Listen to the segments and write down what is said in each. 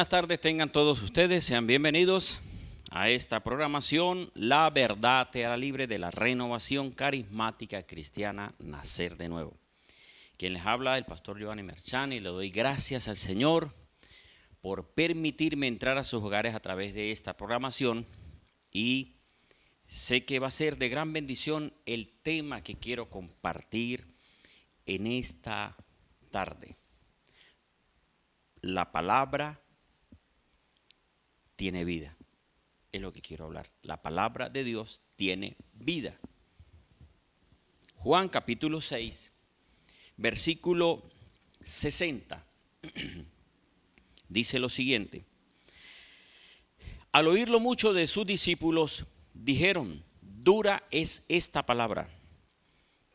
buenas tardes tengan todos ustedes, sean bienvenidos a esta programación La Verdad Te Hará Libre de la Renovación Carismática Cristiana Nacer de Nuevo. Quien les habla, el pastor Giovanni Merchani, y le doy gracias al Señor por permitirme entrar a sus hogares a través de esta programación, y sé que va a ser de gran bendición el tema que quiero compartir en esta tarde. La palabra tiene vida, es lo que quiero hablar. La palabra de Dios tiene vida. Juan capítulo 6, versículo 60, dice lo siguiente: al oírlo muchos de sus discípulos dijeron, dura es esta palabra,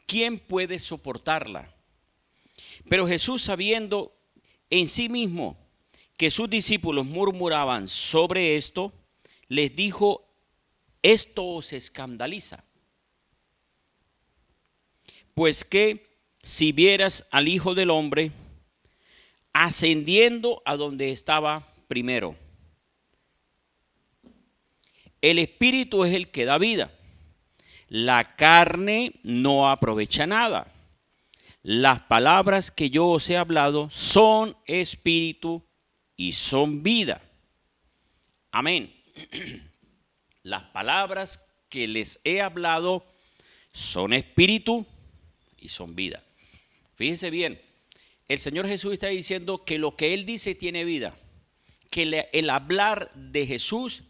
¿quién puede soportarla? Pero Jesús, sabiendo en sí mismo que sus discípulos murmuraban sobre esto, les dijo, esto os escandaliza. Pues que si vieras al Hijo del Hombre ascendiendo a donde estaba primero. El Espíritu es el que da vida. La carne no aprovecha nada. Las palabras que yo os he hablado son espíritu y son vida. Amén. Las palabras que les he hablado son espíritu y son vida. Fíjense bien, el Señor Jesús está diciendo que lo que Él dice tiene vida, que el hablar de Jesús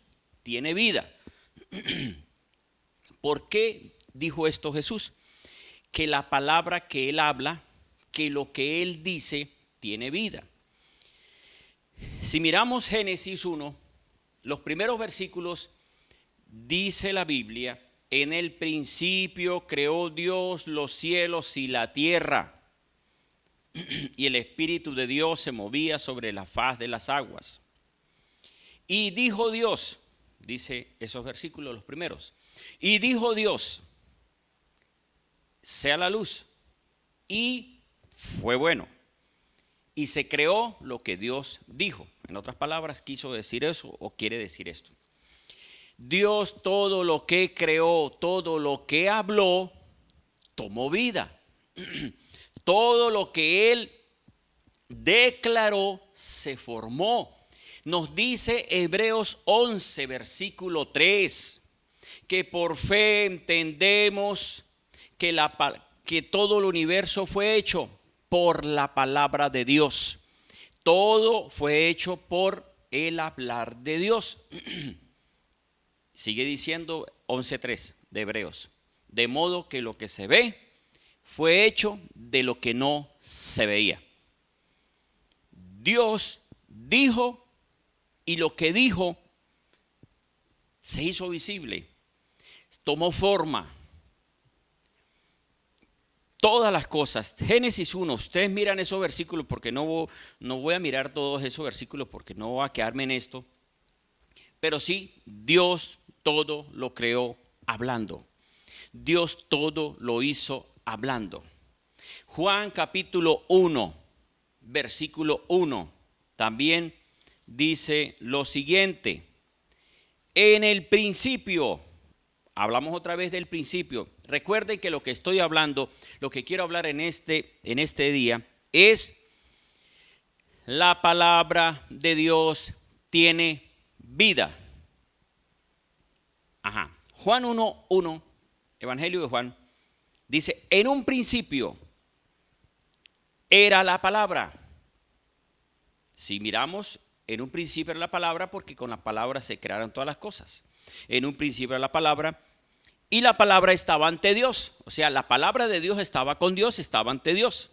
tiene vida. ¿Por qué dijo esto Jesús? Que la palabra que Él habla, que lo que Él dice tiene vida. Si miramos Génesis 1, los primeros versículos, dice la Biblia, en el principio creó Dios los cielos y la tierra, y el Espíritu de Dios se movía sobre la faz de las aguas. Y dijo Dios, dice esos versículos los primeros, y dijo Dios, sea la luz, y fue bueno. Y se creó lo que Dios dijo. En otras palabras, quiso decir eso o quiere decir esto. Dios todo lo que creó, todo lo que habló, tomó vida. Todo lo que Él declaró se formó. Nos dice Hebreos 11, versículo 3, que por fe entendemos que todo el universo fue hecho por la palabra de Dios. Todo fue hecho por el hablar de Dios. Sigue diciendo 11:3 de Hebreos. De modo que lo que se ve fue hecho de lo que no se veía. Dios dijo y lo que dijo se hizo visible, tomó forma. Todas las cosas, Génesis 1, ustedes miran esos versículos porque no voy a mirar todos esos versículos porque no voy a quedarme en esto. Pero sí, Dios todo lo creó hablando. Dios todo lo hizo hablando. Juan capítulo 1, versículo 1, también dice lo siguiente. En el principio, hablamos otra vez del principio. Recuerden que lo que estoy hablando, lo que quiero hablar en este día es la palabra de Dios tiene vida. Juan 1:1, Evangelio de Juan, dice, en un principio era la palabra. Si miramos, en un principio era la palabra porque con la palabra se crearon todas las cosas. En un principio era la palabra y la palabra estaba ante Dios. O sea, la palabra de Dios estaba con Dios, estaba ante Dios.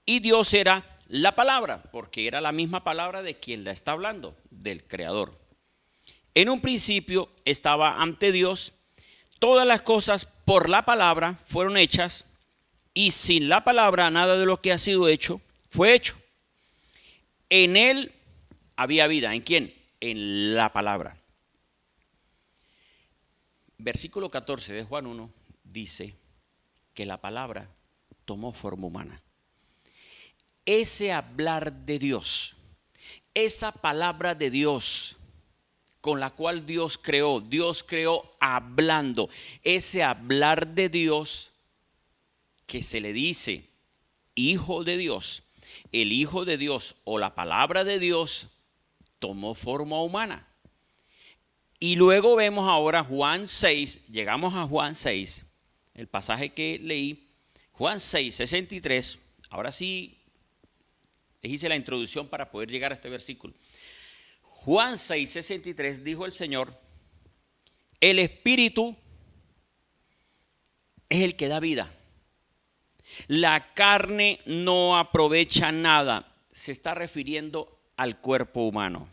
Y Dios era la palabra, porque era la misma palabra de quien la está hablando, del Creador. En un principio estaba ante Dios, todas las cosas por la palabra fueron hechas, y sin la palabra nada de lo que ha sido hecho fue hecho. En Él había vida. ¿En quién? En la palabra. Versículo 14 de Juan 1 dice que la palabra tomó forma humana. Ese hablar de Dios, esa palabra de Dios con la cual Dios creó hablando, ese hablar de Dios que se le dice Hijo de Dios, el Hijo de Dios o la palabra de Dios tomó forma humana. Y luego vemos ahora Juan 6, llegamos a Juan 6, el pasaje que leí, Juan 6, 63, ahora sí les hice la introducción para poder llegar a este versículo. Juan 6, 63 dijo el Señor, el Espíritu es el que da vida. La carne no aprovecha nada. Se está refiriendo al cuerpo humano.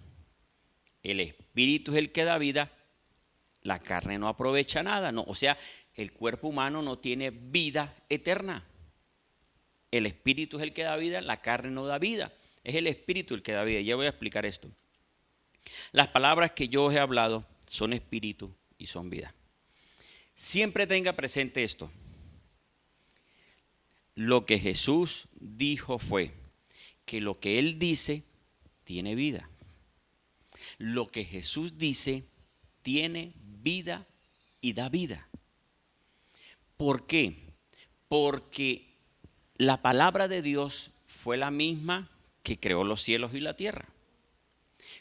El Espíritu es el que da vida. La carne no aprovecha nada. No, o sea, el cuerpo humano no tiene vida eterna. El Espíritu es el que da vida. La carne no da vida. Es el Espíritu el que da vida. Ya voy a explicar esto. Las palabras que yo os he hablado son espíritu y son vida. Siempre tenga presente esto. Lo que Jesús dijo fue que lo que Él dice tiene vida. Lo que Jesús dice tiene vida y da vida. ¿Por qué? Porque la palabra de Dios fue la misma que creó los cielos y la tierra.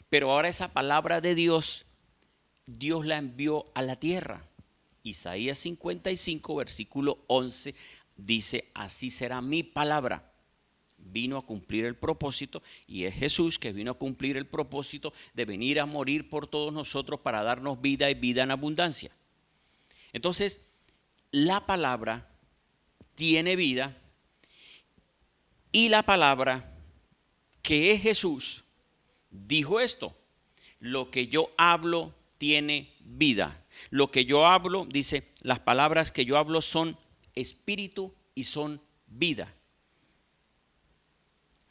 Pero ahora esa palabra de Dios, Dios la envió a la tierra. Isaías 55, versículo 11, dice, así será mi palabra. Vino a cumplir el propósito y es Jesús que vino a cumplir el propósito de venir a morir por todos nosotros para darnos vida y vida en abundancia. Entonces, la palabra tiene vida y la palabra que es Jesús dijo esto, lo que yo hablo tiene vida. Lo que yo hablo, dice, las palabras que yo hablo son espíritu y son vida.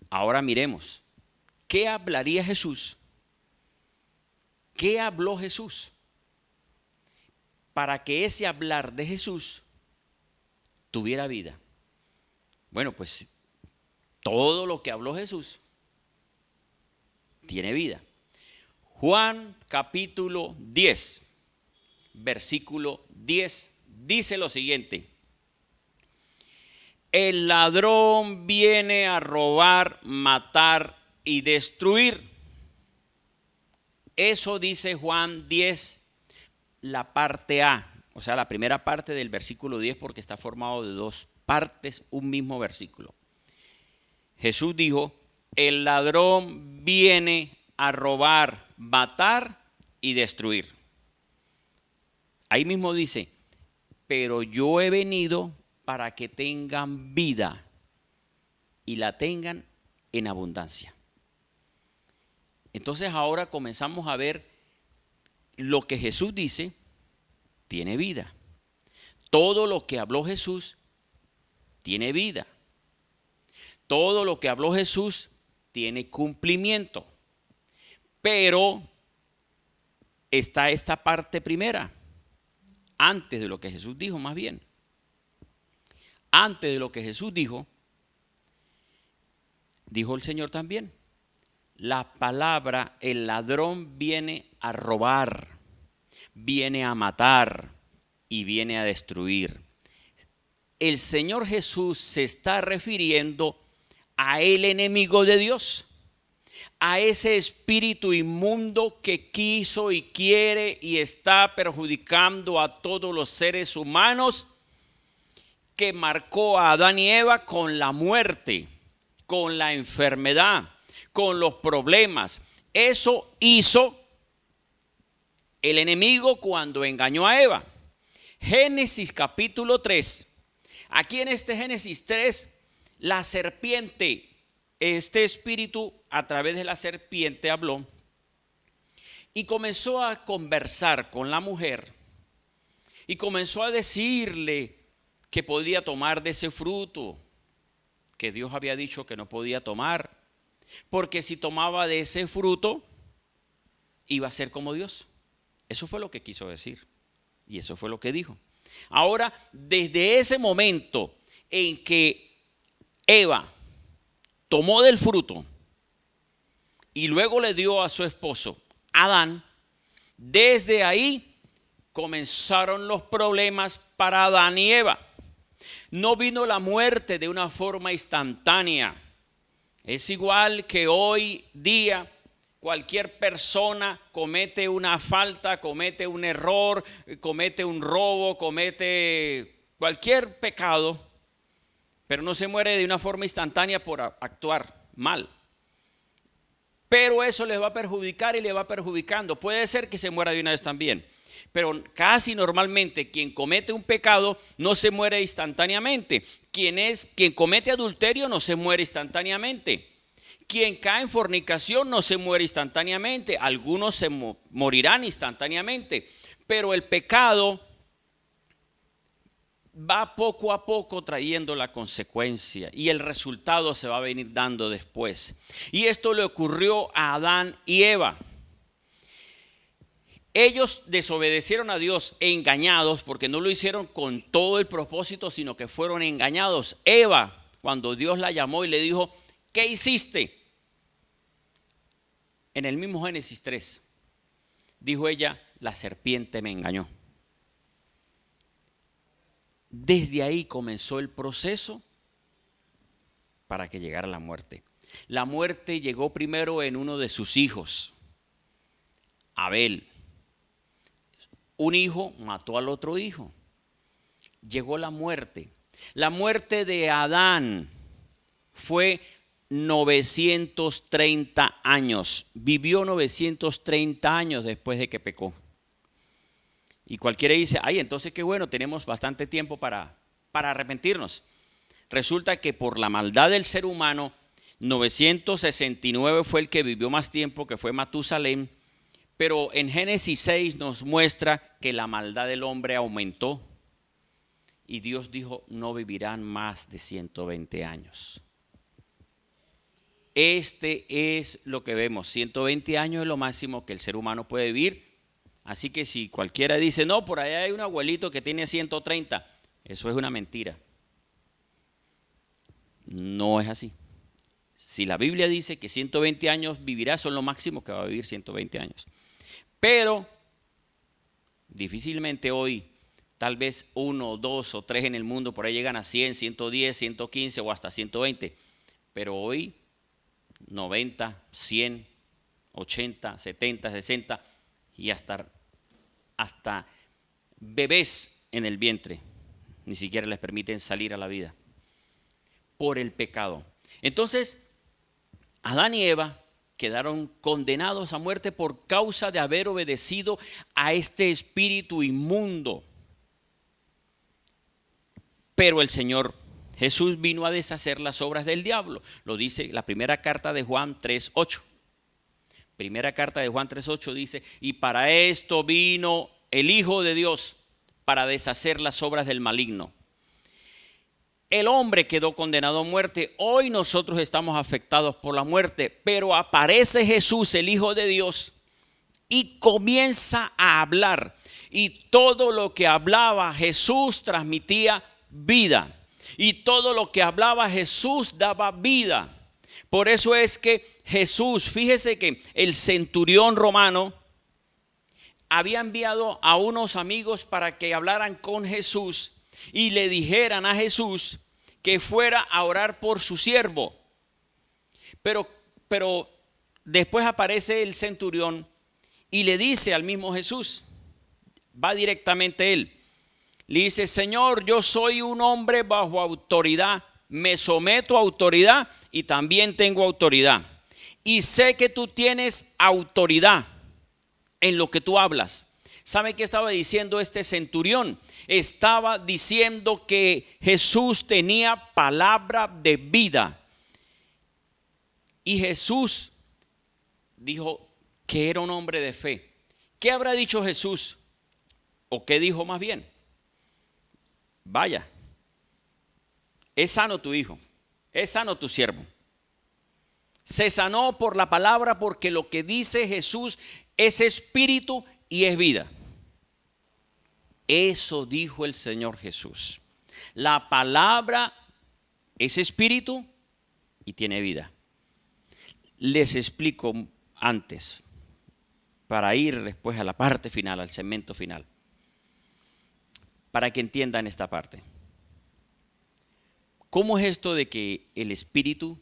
Ahora miremos, ¿qué hablaría Jesús? ¿Qué habló Jesús? Para que ese hablar de Jesús tuviera vida. Bueno, pues todo lo que habló Jesús tiene vida. Juan capítulo 10, versículo 10, dice lo siguiente. El ladrón viene a robar, matar y destruir. Eso dice Juan 10, la parte A, o sea, la primera parte del versículo 10, porque está formado de dos partes, un mismo versículo. Jesús dijo, el ladrón viene a robar, matar y destruir. Ahí mismo dice, pero yo he venido para que tengan vida y la tengan en abundancia. Entonces ahora comenzamos a ver lo que Jesús dice, tiene vida. Todo lo que habló Jesús tiene vida. Todo lo que habló Jesús tiene cumplimiento. Pero está esta parte primera, antes de lo que Jesús dijo más bien. Antes de lo que Jesús dijo, dijo el Señor también, la palabra, el ladrón viene a robar, viene a matar y viene a destruir. El Señor Jesús se está refiriendo a el enemigo de Dios, a ese espíritu inmundo que quiso y quiere y está perjudicando a todos los seres humanos, que marcó a Adán y Eva con la muerte, con la enfermedad, con los problemas. Eso hizo el enemigo cuando engañó a Eva. Génesis capítulo 3. Aquí en este Génesis 3, la serpiente, este espíritu a través de la serpiente habló y comenzó a conversar con la mujer y comenzó a decirle que podía tomar de ese fruto que Dios había dicho que no podía tomar, porque si tomaba de ese fruto iba a ser como Dios. Eso fue lo que quiso decir y eso fue lo que dijo. Ahora, desde ese momento en que Eva tomó del fruto y luego le dio a su esposo, Adán, desde ahí comenzaron los problemas para Adán y Eva. No vino la muerte de una forma instantánea. Es igual que hoy día cualquier persona comete una falta, comete un error, comete un robo, comete cualquier pecado, pero no se muere de una forma instantánea por actuar mal. Pero eso les va a perjudicar y le va perjudicando. Puede ser que se muera de una vez también, pero casi normalmente quien comete un pecado no se muere instantáneamente. Quien comete adulterio no se muere instantáneamente. Quien cae en fornicación no se muere instantáneamente. Algunos se morirán instantáneamente, pero el pecado va poco a poco trayendo la consecuencia y el resultado se va a venir dando después. Y esto le ocurrió a Adán y Eva. Ellos desobedecieron a Dios engañados, porque no lo hicieron con todo el propósito, sino que fueron engañados. Eva, cuando Dios la llamó y le dijo, ¿qué hiciste? En el mismo Génesis 3, dijo ella, la serpiente me engañó. Desde ahí comenzó el proceso para que llegara la muerte. La muerte llegó primero en uno de sus hijos, Abel. Un hijo mató al otro hijo. Llegó la muerte. La muerte de Adán fue 930 años. Vivió 930 años después de que pecó. Y cualquiera dice, ay, entonces qué bueno, tenemos bastante tiempo para arrepentirnos. Resulta que por la maldad del ser humano, 969 fue el que vivió más tiempo, que fue Matusalén. Pero en Génesis 6 nos muestra que la maldad del hombre aumentó. Y Dios dijo, no vivirán más de 120 años. Este es lo que vemos, 120 años es lo máximo que el ser humano puede vivir. Así que si cualquiera dice, no, por allá hay un abuelito que tiene 130, eso es una mentira. No es así. Si la Biblia dice que 120 años vivirá, son lo máximo que va a vivir 120 años. Pero difícilmente hoy, tal vez 1, 2 o 3 en el mundo, por ahí llegan a 100, 110, 115 o hasta 120. Pero hoy 90, 100, 80, 70, 60 y hasta bebés en el vientre ni siquiera les permiten salir a la vida por el pecado. Entonces, Adán y Eva quedaron condenados a muerte por causa de haber obedecido a este espíritu inmundo. Pero el Señor Jesús vino a deshacer las obras del diablo. Lo dice la primera carta de Juan 3:8. Primera carta de Juan 3:8 dice, y para esto vino el Hijo de Dios, para deshacer las obras del maligno. El hombre quedó condenado a muerte. Hoy nosotros estamos afectados por la muerte, pero aparece Jesús, el Hijo de Dios, y comienza a hablar. Y todo lo que hablaba Jesús transmitía vida. Y todo lo que hablaba Jesús daba vida. Por eso es que Jesús, fíjese que el centurión romano había enviado a unos amigos para que hablaran con Jesús y le dijeran a Jesús que fuera a orar por su siervo. Pero después aparece el centurión y le dice al mismo Jesús, va directamente él, le dice, Señor, yo soy un hombre bajo autoridad, me someto a autoridad y también tengo autoridad. Y sé que tú tienes autoridad en lo que tú hablas. ¿Sabe qué estaba diciendo este centurión? Estaba diciendo que Jesús tenía palabra de vida. Y Jesús dijo que era un hombre de fe. ¿Qué habrá dicho Jesús? ¿O qué dijo más bien? Vaya, es sano tu hijo, es sano tu siervo. Se sanó por la palabra, porque lo que dice Jesús es espíritu y es vida. Eso dijo el Señor Jesús. La palabra es espíritu y tiene vida. les explico antes, para ir después a la parte final, al segmento final, para que entiendan esta parte. ¿Cómo es esto de que el Espíritu,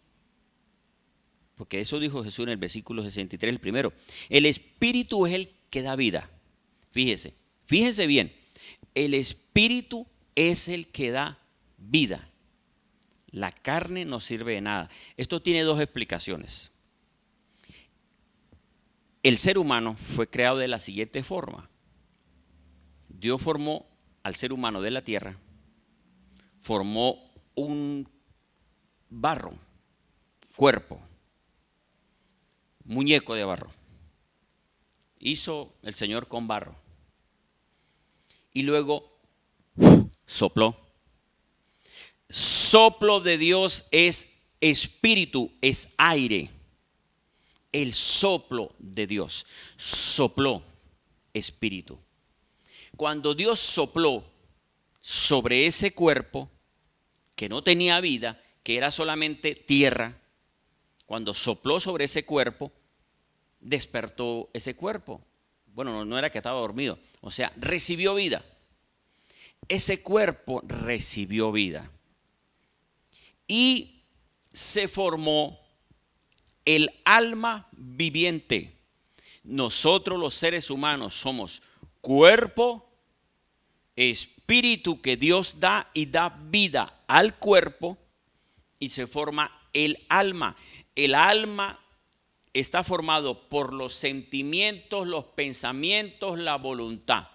porque eso dijo Jesús en el versículo 63, el primero, el Espíritu es el que da vida? Fíjense bien, el Espíritu es el que da vida. La carne no sirve de nada. Esto tiene dos explicaciones. El ser humano fue creado de la siguiente forma. Dios formó al ser humano de la tierra, formó un barro, cuerpo, muñeco de barro. Hizo el Señor con barro. Y luego sopló. Soplo de Dios es espíritu, es aire. El soplo de Dios, sopló espíritu. Cuando Dios sopló sobre ese cuerpo que no tenía vida, que era solamente tierra, cuando sopló sobre ese cuerpo, despertó ese cuerpo. Bueno, no era que estaba dormido, o sea, recibió vida. Ese cuerpo recibió vida. Y se formó el alma viviente. Nosotros los seres humanos somos cuerpo, espíritu que Dios da y da vida al cuerpo y se forma el alma. El alma está formado por los sentimientos, los pensamientos, la voluntad.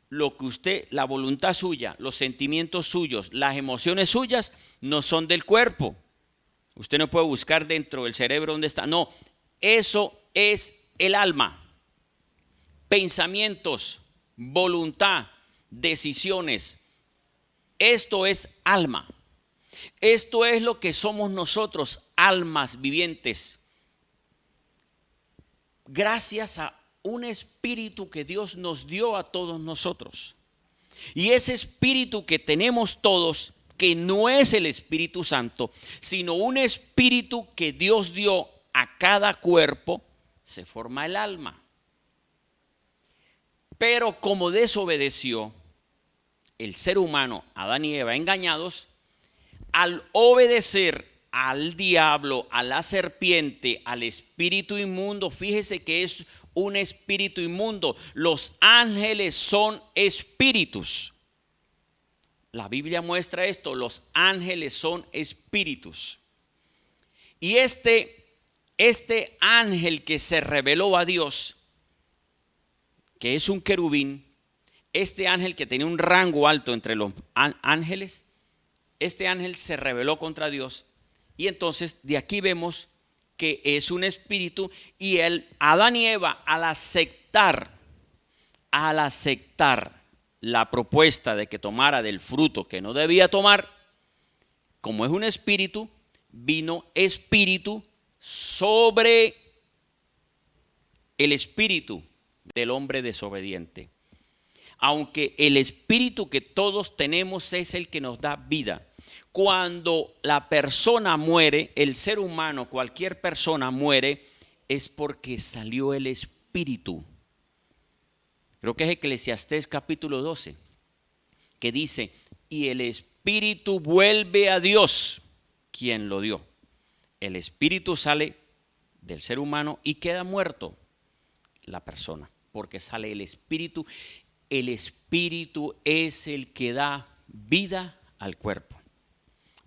La voluntad suya, los sentimientos suyos, las emociones suyas no son del cuerpo. Usted no puede buscar dentro del cerebro dónde está. No, eso es el alma. Pensamientos, voluntad, decisiones. Esto es alma. Esto es lo que somos nosotros, almas vivientes. Gracias a un espíritu que Dios nos dio a todos nosotros. Y ese espíritu que tenemos todos, que no es el Espíritu Santo, sino un espíritu que Dios dio a cada cuerpo, se forma el alma. Pero como desobedeció el ser humano, Adán y Eva, engañados, al obedecer al diablo, a la serpiente, al espíritu inmundo, fíjese que es un espíritu inmundo. Los ángeles son espíritus. La Biblia muestra esto, los ángeles son espíritus. Y este ángel que se reveló a Dios, que es un querubín, este ángel que tenía un rango alto entre los ángeles, este ángel se rebeló contra Dios. Y entonces de aquí vemos que es un espíritu y Adán y Eva al aceptar la propuesta de que tomara del fruto que no debía tomar, como es un espíritu, vino espíritu sobre el espíritu del hombre desobediente. Aunque el espíritu que todos tenemos es el que nos da vida. Cuando la persona muere, el ser humano, cualquier persona muere, es porque salió el espíritu. Creo que es Eclesiastés capítulo 12, que dice, y el espíritu vuelve a Dios, quien lo dio. El espíritu sale del ser humano y queda muerto la persona, porque sale el espíritu. El espíritu es el que da vida al cuerpo.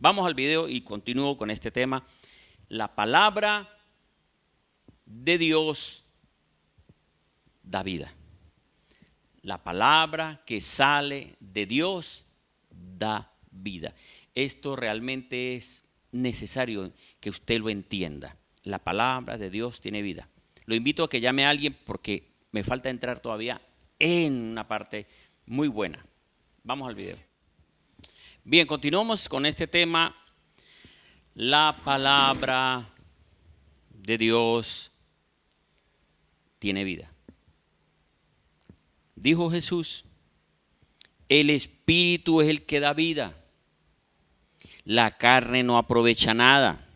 Vamos al video y continúo con este tema. La palabra de Dios da vida. La palabra que sale de Dios da vida. Esto realmente es necesario que usted lo entienda. La palabra de Dios tiene vida. Lo invito a que llame a alguien porque me falta entrar todavía en una parte muy buena. Vamos al video. Bien, continuamos con este tema. La palabra de Dios tiene vida. Dijo Jesús, el espíritu es el que da vida. La carne no aprovecha nada.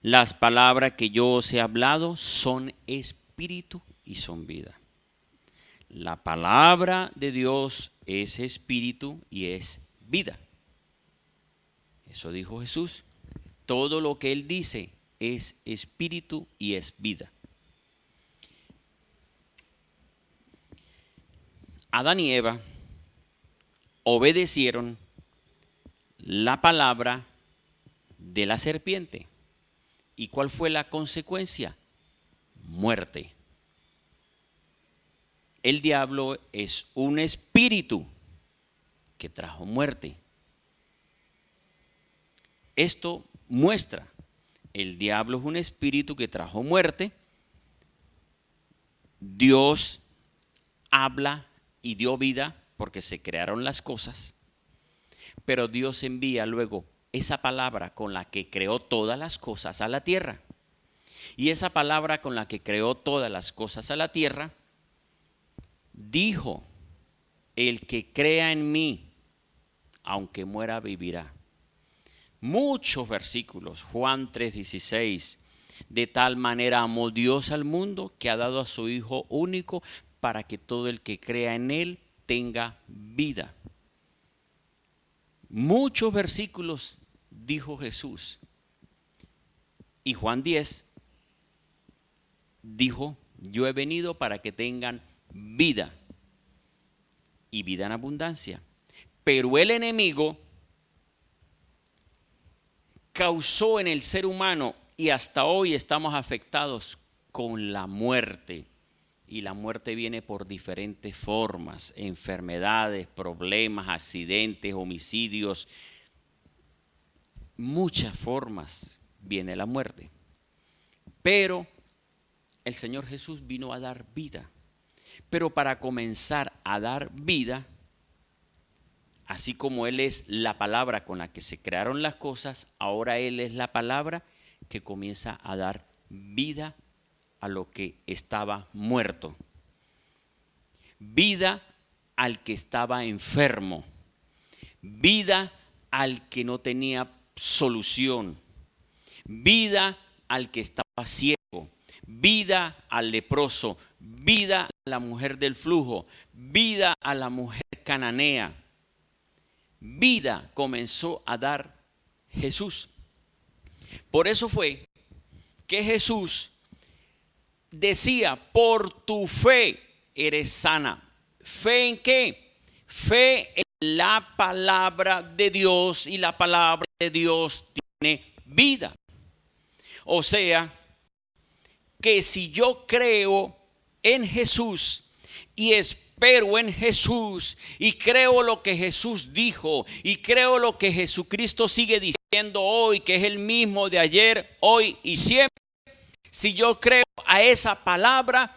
Las palabras que yo os he hablado son espíritu y son vida. La palabra de Dios es espíritu y es vida. Eso dijo Jesús. Todo lo que Él dice es espíritu y es vida. Adán y Eva obedecieron la palabra de la serpiente. ¿Y cuál fue la consecuencia? Muerte. El diablo es un espíritu que trajo muerte. Esto muestra, el diablo es un espíritu que trajo muerte. Dios habla y dio vida porque se crearon las cosas, pero Dios envía luego esa palabra con la que creó todas las cosas a la tierra. Y esa palabra con la que creó todas las cosas a la tierra, dijo: el que crea en mí, aunque muera, vivirá. Muchos versículos, Juan 3:16, de tal manera amó Dios al mundo que ha dado a su Hijo único para que todo el que crea en Él tenga vida. Muchos versículos dijo Jesús. Y Juan 10 dijo: yo he venido para que tengan vida y vida en abundancia. Pero el enemigo causó en el ser humano, y hasta hoy estamos afectados con la muerte. Y la muerte viene por diferentes formas: enfermedades, problemas, accidentes, homicidios. Muchas formas viene la muerte. Pero el Señor Jesús vino a dar vida. Pero para comenzar a dar vida, así como Él es la palabra con la que se crearon las cosas, ahora Él es la palabra que comienza a dar vida a lo que estaba muerto. Vida al que estaba enfermo. Vida al que no tenía solución. Vida al que estaba ciego. Vida al leproso. Vida a la mujer del flujo. Vida a la mujer cananea. Vida comenzó a dar Jesús. Por eso fue que Jesús decía: por tu fe eres sana. ¿Fe en qué? Fe en la palabra de Dios, y la palabra de Dios tiene vida. O sea, que si yo creo en Jesús y espero en Jesús y creo lo que Jesús dijo y creo lo que Jesucristo sigue diciendo hoy, que es el mismo de ayer, hoy y siempre, si yo creo a esa palabra,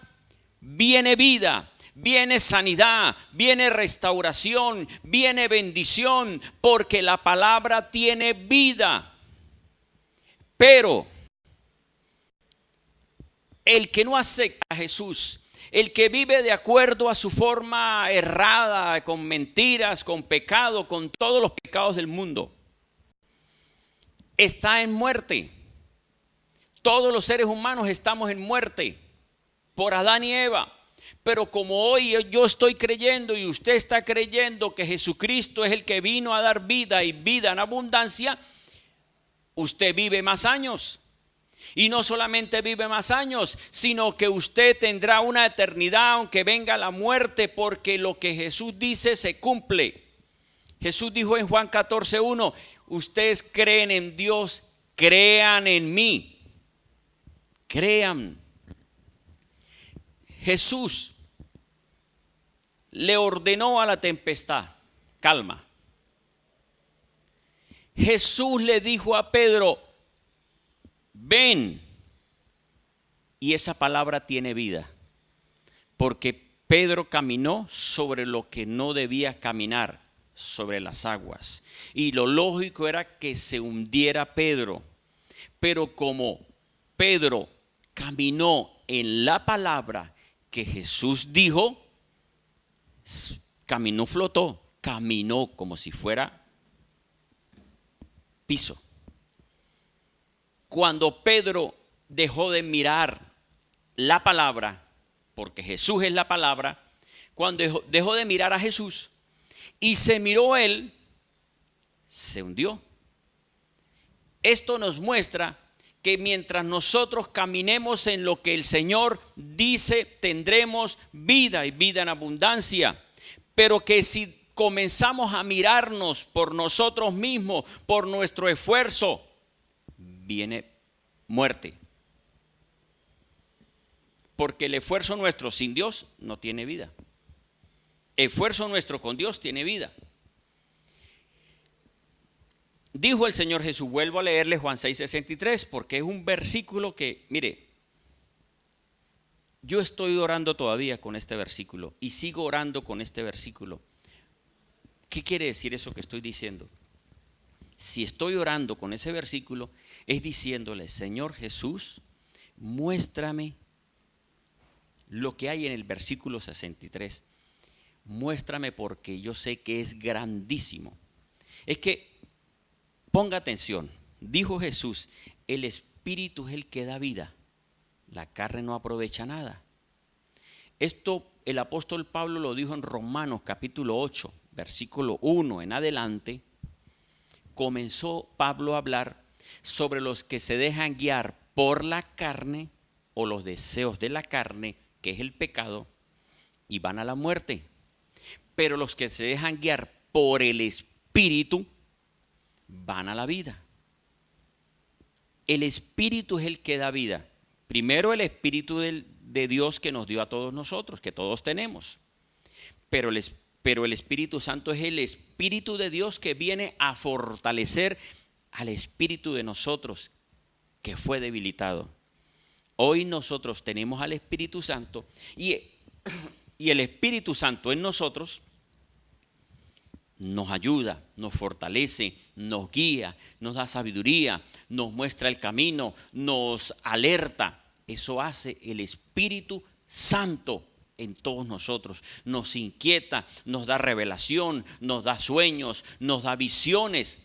viene vida, viene sanidad, viene restauración, viene bendición, porque la palabra tiene vida. Pero el que no acepta a Jesús, el que vive de acuerdo a su forma errada, con mentiras, con pecado, con todos los pecados del mundo, está en muerte. Todos los seres humanos estamos en muerte por Adán y Eva. Pero como hoy yo estoy creyendo y usted está creyendo que Jesucristo es el que vino a dar vida y vida en abundancia, usted vive más años. Y no solamente vive más años, sino que usted tendrá una eternidad aunque venga la muerte, porque lo que Jesús dice se cumple. Jesús dijo en Juan 14:1: ustedes creen en Dios, crean en mí. Crean. Jesús le ordenó a la tempestad: calma. Jesús le dijo a Pedro: ven. Y esa palabra tiene vida, porque Pedro caminó sobre lo que no debía caminar, sobre las aguas. Y lo lógico era que se hundiera Pedro. Pero como Pedro caminó en la palabra que Jesús dijo, caminó, flotó, caminó como si fuera piso. Cuando Pedro dejó de mirar la palabra, porque Jesús es la palabra, cuando dejó de mirar a Jesús y se miró él, se hundió. Esto nos muestra que mientras nosotros caminemos en lo que el Señor dice, tendremos vida y vida en abundancia. Pero que si comenzamos a mirarnos por nosotros mismos, por nuestro esfuerzo, viene muerte. Porque el esfuerzo nuestro sin Dios no tiene vida. El esfuerzo nuestro con Dios tiene vida. Dijo el Señor Jesús, vuelvo a leerle Juan 6:63, porque es un versículo que, mire, yo estoy orando todavía con este versículo y sigo orando con este versículo. ¿Qué quiere decir eso que estoy diciendo? Si estoy orando con ese versículo, es diciéndole, Señor Jesús, muéstrame lo que hay en el versículo 63. Muéstrame porque yo sé que es grandísimo. Es que, ponga atención, dijo Jesús, el Espíritu es el que da vida, la carne no aprovecha nada. Esto el apóstol Pablo lo dijo en Romanos capítulo 8, versículo 1 en adelante. Comenzó Pablo a hablar sobre los que se dejan guiar por la carne o los deseos de la carne, que es el pecado, y van a la muerte. Pero los que se dejan guiar por el Espíritu van a la vida. El Espíritu es el que da vida. Primero el Espíritu de Dios que nos dio a todos nosotros, que todos tenemos. Pero el Espíritu Santo es el Espíritu de Dios que viene a fortalecer al Espíritu de nosotros que fue debilitado. Hoy nosotros tenemos al Espíritu Santo y el Espíritu Santo en nosotros nos ayuda, nos fortalece, nos guía, nos da sabiduría, nos muestra el camino, nos alerta. Eso hace el Espíritu Santo en todos nosotros. Nos inquieta, nos da revelación, nos da sueños, nos da visiones.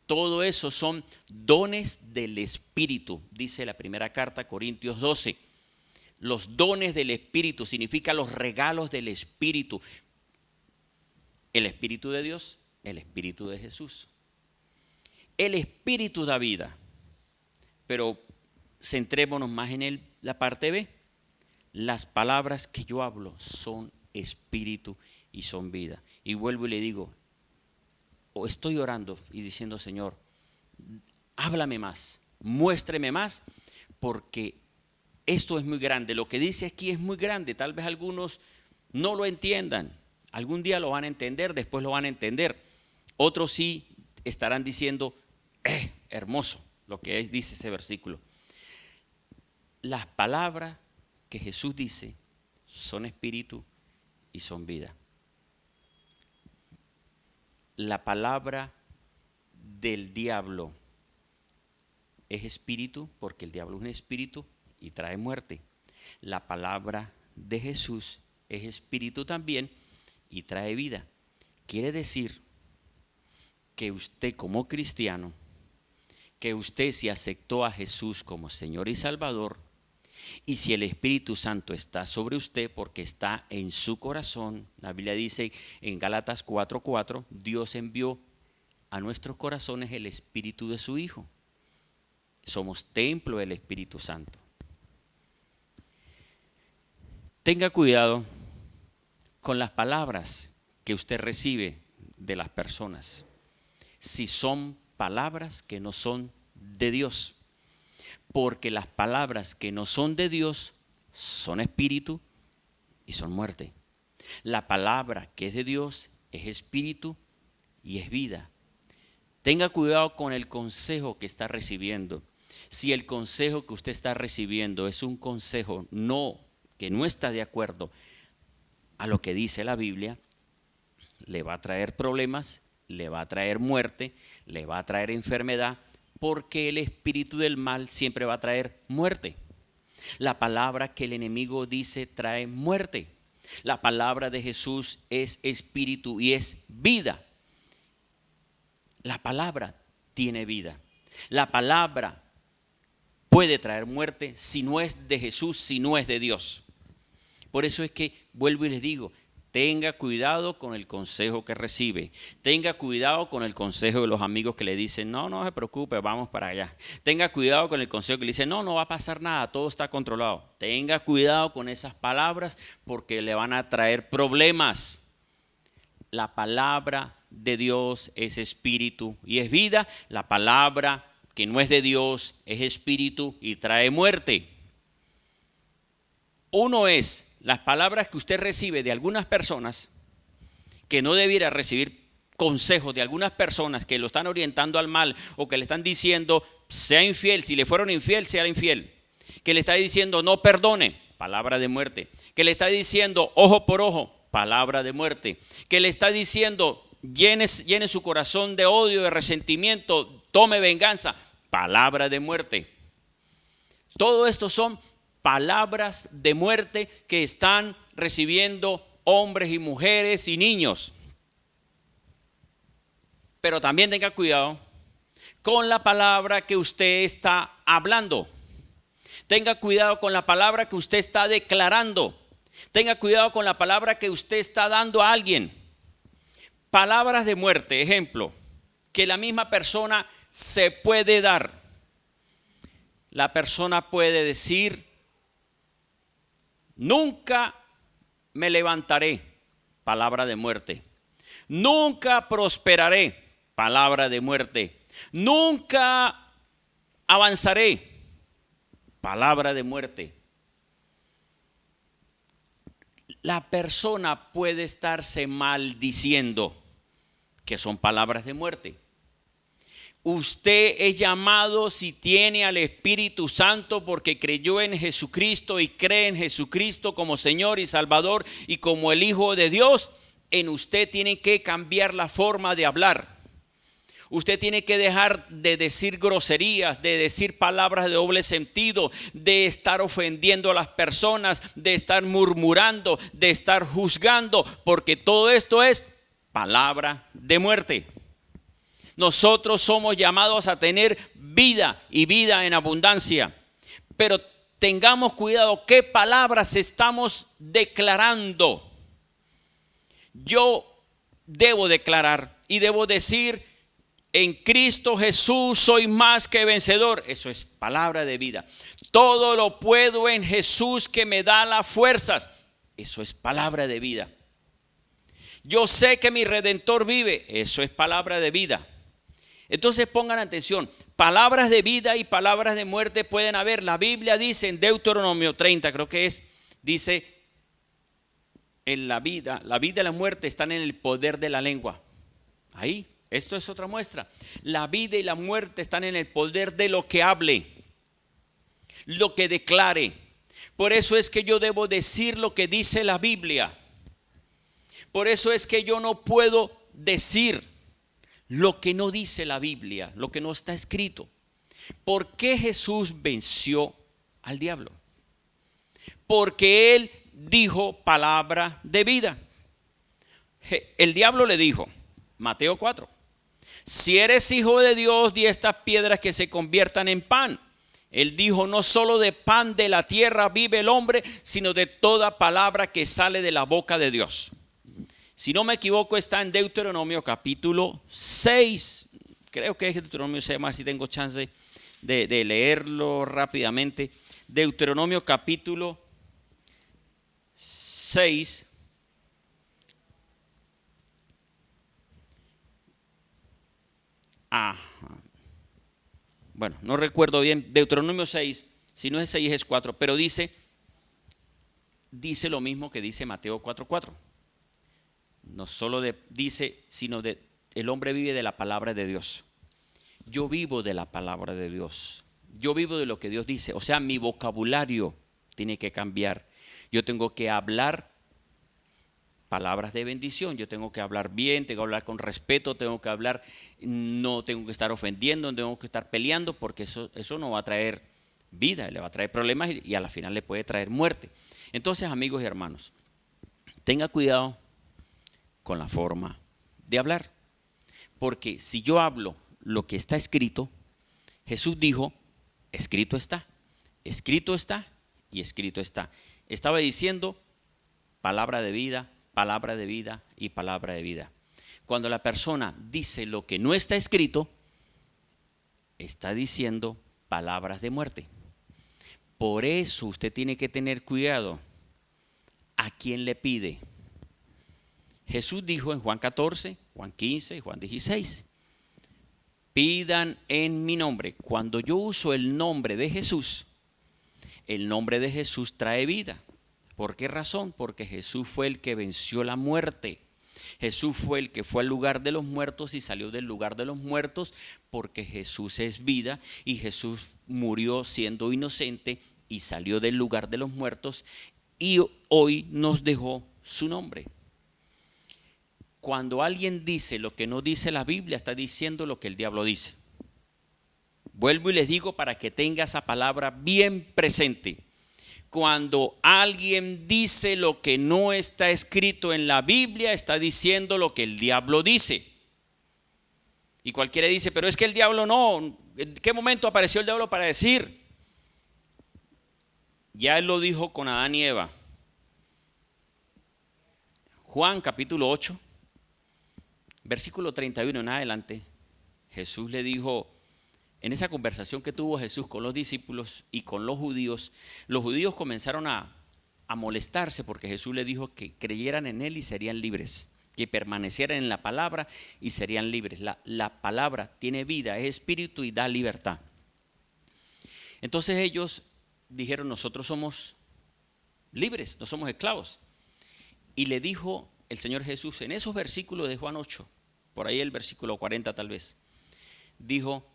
Todo eso son dones del Espíritu, dice la primera carta a Corintios 12. Los dones del Espíritu significan los regalos del Espíritu. El Espíritu de Dios, el Espíritu de Jesús. El Espíritu da vida, pero centrémonos más en la parte B. Las palabras que yo hablo son espíritu y son vida. Y vuelvo y le digo, o estoy orando y diciendo, Señor, háblame más, muéstreme más, porque esto es muy grande. Lo que dice aquí es muy grande. Tal vez algunos no lo entiendan. Algún día lo van a entender, después lo van a entender. Otros sí estarán diciendo, hermoso lo que dice ese versículo. Las palabras que Jesús dice son espíritu y son vida. La palabra del diablo es espíritu, porque el diablo es un espíritu y trae muerte. La palabra de Jesús es espíritu también y trae vida. Quiere decir que usted como cristiano, que usted si aceptó a Jesús como Señor y Salvador, y si el Espíritu Santo está sobre usted porque está en su corazón, la Biblia dice en Gálatas 4:4, Dios envió a nuestros corazones el Espíritu de su Hijo. Somos templo del Espíritu Santo. Tenga cuidado con las palabras que usted recibe de las personas, si son palabras que no son de Dios, porque las palabras que no son de Dios son espíritu y son muerte. La palabra que es de Dios es espíritu y es vida. Tenga cuidado con el consejo que está recibiendo. Si el consejo que usted está recibiendo es un consejo que no está de acuerdo a lo que dice la Biblia, le va a traer problemas, le va a traer muerte, le va a traer enfermedad, porque el espíritu del mal siempre va a traer muerte. La palabra que el enemigo dice trae muerte. La palabra de Jesús es espíritu y es vida. La palabra tiene vida. La palabra puede traer muerte si no es de Jesús, si no es de Dios. Por eso es que vuelvo y les digo, tenga cuidado con el consejo que recibe. Tenga cuidado con el consejo de los amigos que le dicen, no, no se preocupe, vamos para allá. Tenga cuidado con el consejo que le dicen, no, no va a pasar nada, todo está controlado. Tenga cuidado con esas palabras porque le van a traer problemas. La palabra de Dios es espíritu y es vida. La palabra que no es de Dios es espíritu y trae muerte. Uno es las palabras que usted recibe de algunas personas, que no debiera recibir consejos de algunas personas que lo están orientando al mal o que le están diciendo sea infiel, si le fueron infiel, sea infiel. Que le está diciendo no perdone, palabra de muerte. Que le está diciendo ojo por ojo, palabra de muerte. Que le está diciendo llene su corazón de odio, de resentimiento, tome venganza, palabra de muerte. Todo esto son palabras de muerte que están recibiendo hombres y mujeres y niños. Pero también tenga cuidado con la palabra que usted está hablando. Tenga cuidado con la palabra que usted está declarando. Tenga cuidado con la palabra que usted está dando a alguien. Palabras de muerte, ejemplo, que la misma persona se puede dar. La persona puede decir, nunca me levantaré, palabra de muerte. Nunca prosperaré, palabra de muerte. Nunca avanzaré, palabra de muerte. La persona puede estarse maldiciendo, que son palabras de muerte. Usted es llamado, si tiene al Espíritu Santo, porque creyó en Jesucristo y cree en Jesucristo como Señor y Salvador y como el Hijo de Dios, en usted tiene que cambiar la forma de hablar. Usted tiene que dejar de decir groserías, de decir palabras de doble sentido, de estar ofendiendo a las personas, de estar murmurando, de estar juzgando, porque todo esto es palabra de muerte. Nosotros somos llamados a tener vida y vida en abundancia. Pero tengamos cuidado qué palabras estamos declarando. Yo debo declarar y debo decir, en Cristo Jesús soy más que vencedor. Eso es palabra de vida. Todo lo puedo en Jesús que me da las fuerzas. Eso es palabra de vida. Yo sé que mi Redentor vive. Eso es palabra de vida. Entonces pongan atención, palabras de vida y palabras de muerte pueden haber. La Biblia dice en Deuteronomio 30, creo que es, dice, en la vida y la muerte están en el poder de la lengua. Ahí, esto es otra muestra. La vida y la muerte están en el poder de lo que hable, lo que declare. Por eso es que yo debo decir lo que dice la Biblia. Por eso es que yo no puedo decir lo que no dice la Biblia, lo que no está escrito. ¿Por qué Jesús venció al diablo? Porque él dijo palabra de vida. El diablo le dijo, Mateo 4, si eres hijo de Dios, di a estas piedras que se conviertan en pan. Él dijo, no solo de pan de la tierra vive el hombre, sino de toda palabra que sale de la boca de Dios. Si no me equivoco, está en Deuteronomio capítulo 6. Creo que es Deuteronomio 6, más si tengo chance de leerlo rápidamente. Deuteronomio capítulo 6. Bueno, no recuerdo bien. Deuteronomio 6, si no es 6 es 4, pero dice lo mismo que dice Mateo 4:4. No solo dice, sino el hombre vive de la palabra de Dios. Yo vivo de la palabra de Dios. Yo vivo de lo que Dios dice. O sea, mi vocabulario tiene que cambiar. Yo tengo que hablar palabras de bendición. Yo tengo que hablar bien, tengo que hablar con respeto, tengo que hablar, no tengo que estar ofendiendo, no tengo que estar peleando, porque eso no va a traer vida, le va a traer problemas y a la final le puede traer muerte. Entonces, amigos y hermanos, tenga cuidado con la forma de hablar, porque si yo hablo lo que está escrito, Jesús dijo escrito está, escrito está y escrito está. Estaba diciendo palabra de vida, palabra de vida y palabra de vida. Cuando la persona dice lo que no está escrito, está diciendo palabras de muerte. Por eso usted tiene que tener cuidado a quién le pide. Jesús dijo en Juan 14, Juan 15 y Juan 16, pidan en mi nombre. Cuando yo uso el nombre de Jesús trae vida. ¿Por qué razón? Porque Jesús fue el que venció la muerte. Jesús fue el que fue al lugar de los muertos y salió del lugar de los muertos, porque Jesús es vida y Jesús murió siendo inocente y salió del lugar de los muertos y hoy nos dejó su nombre. Cuando alguien dice lo que no dice la Biblia, está diciendo lo que el diablo dice. Vuelvo y les digo para que tenga esa palabra bien presente. Cuando alguien dice lo que no está escrito en la Biblia, está diciendo lo que el diablo dice. Y cualquiera dice, pero es que el diablo no. ¿En qué momento apareció el diablo para decir? Ya él lo dijo con Adán y Eva. Juan capítulo 8, versículo 31 en adelante, Jesús le dijo, en esa conversación que tuvo Jesús con los discípulos y con los judíos comenzaron a molestarse porque Jesús le dijo que creyeran en él y serían libres, que permanecieran en la palabra y serían libres. La palabra tiene vida, es espíritu y da libertad. Entonces ellos dijeron, nosotros somos libres, no somos esclavos. Y le dijo el Señor Jesús en esos versículos de Juan 8, por ahí el versículo 40 tal vez, dijo,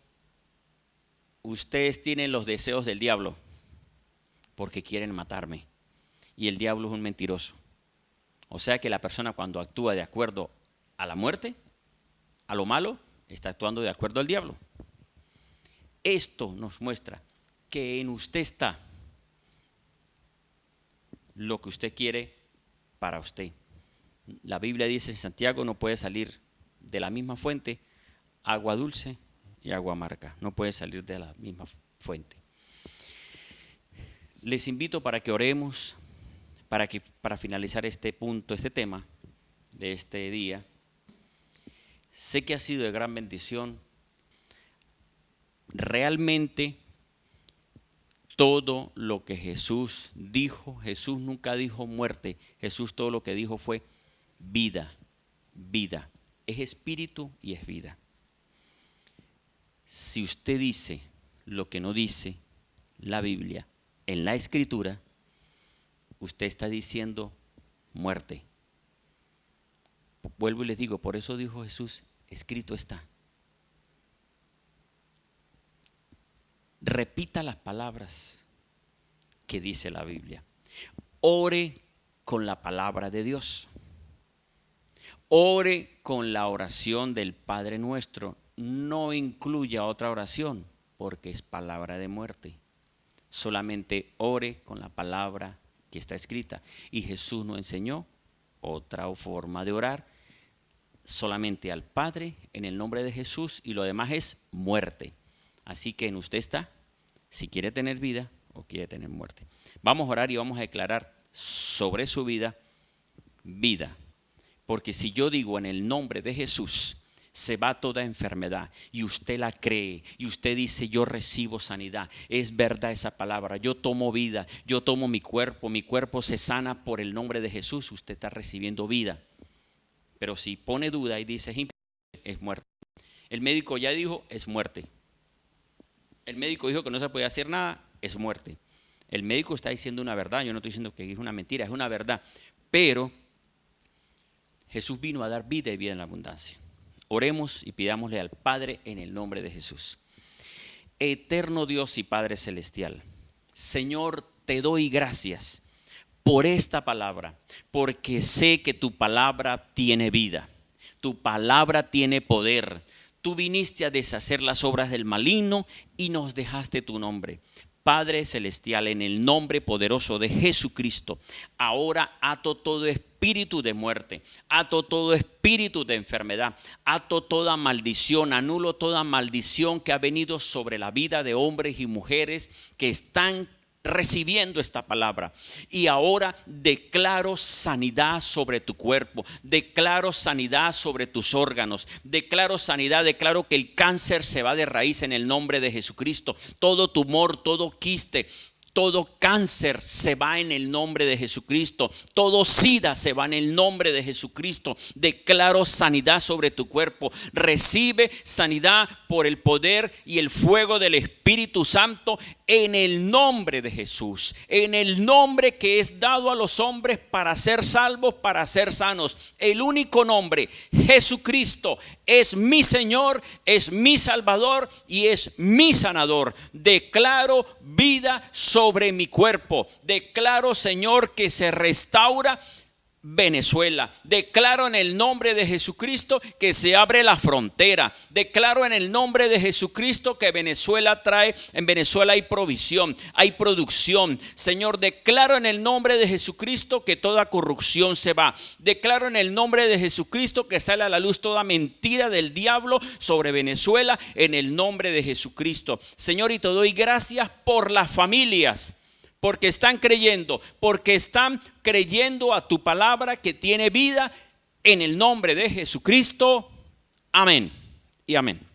ustedes tienen los deseos del diablo porque quieren matarme. Y el diablo es un mentiroso. O sea que la persona cuando actúa de acuerdo a la muerte, a lo malo, está actuando de acuerdo al diablo. Esto nos muestra que en usted está lo que usted quiere para usted. La Biblia dice en Santiago, no puede salir de la misma fuente agua dulce y agua amarga. No puede salir de la misma fuente. Les invito para que oremos, para finalizar este punto, este tema de este día. Sé que ha sido de gran bendición. Realmente todo lo que Jesús dijo, Jesús nunca dijo muerte. Jesús todo lo que dijo fue vida, vida. Es espíritu y es vida. Si usted dice lo que no dice la Biblia en la Escritura, usted está diciendo muerte. Vuelvo y les digo, por eso dijo Jesús, escrito está. Repita las palabras que dice la Biblia. Ore con la palabra de Dios. Ore con la oración del Padre Nuestro. No incluya otra oración porque es palabra de muerte. Solamente ore con la palabra que está escrita. Y Jesús nos enseñó otra forma de orar. Solamente al Padre en el nombre de Jesús y lo demás es muerte. Así que en usted está si quiere tener vida o quiere tener muerte. Vamos a orar y vamos a declarar sobre su vida, vida. Porque si yo digo en el nombre de Jesús, se va toda enfermedad y usted la cree y usted dice yo recibo sanidad, es verdad esa palabra, yo tomo vida, yo tomo mi cuerpo se sana por el nombre de Jesús, usted está recibiendo vida. Pero si pone duda y dice es muerte. El médico ya dijo es muerte. El médico dijo que no se puede hacer nada, es muerte. El médico está diciendo una verdad, yo no estoy diciendo que es una mentira, es una verdad. Pero Jesús vino a dar vida y vida en abundancia. Oremos y pidámosle al Padre en el nombre de Jesús. Eterno Dios y Padre Celestial, Señor, te doy gracias por esta palabra, porque sé que tu palabra tiene vida, tu palabra tiene poder. Tú viniste a deshacer las obras del maligno y nos dejaste tu nombre. Padre celestial, en el nombre poderoso de Jesucristo, ahora ato todo espíritu de muerte, ato todo espíritu de enfermedad, ato toda maldición, anulo toda maldición que ha venido sobre la vida de hombres y mujeres que están recibiendo esta palabra. Y ahora declaro sanidad sobre tu cuerpo, declaro sanidad sobre tus órganos, declaro sanidad, declaro que el cáncer se va de raíz en el nombre de Jesucristo. Todo tumor, todo quiste, todo cáncer se va en el nombre de Jesucristo. Todo SIDA se va en el nombre de Jesucristo. Declaro sanidad sobre tu cuerpo. Recibe sanidad por el poder y el fuego del Espíritu Santo en el nombre de Jesús. En el nombre que es dado a los hombres para ser salvos, para ser sanos. El único nombre, Jesucristo, es mi Señor, es mi Salvador y es mi sanador. Declaro vida sobre mi cuerpo. Declaro, Señor, que se restaura Venezuela. Declaro en el nombre de Jesucristo que se abre la frontera. Declaro en el nombre de Jesucristo que en Venezuela hay provisión, hay producción. Señor, declaro en el nombre de Jesucristo que toda corrupción se va. Declaro en el nombre de Jesucristo que sale a la luz toda mentira del diablo sobre Venezuela en el nombre de Jesucristo. Señor, y te doy gracias por las familias, porque están creyendo a tu palabra que tiene vida en el nombre de Jesucristo. Amén y amén.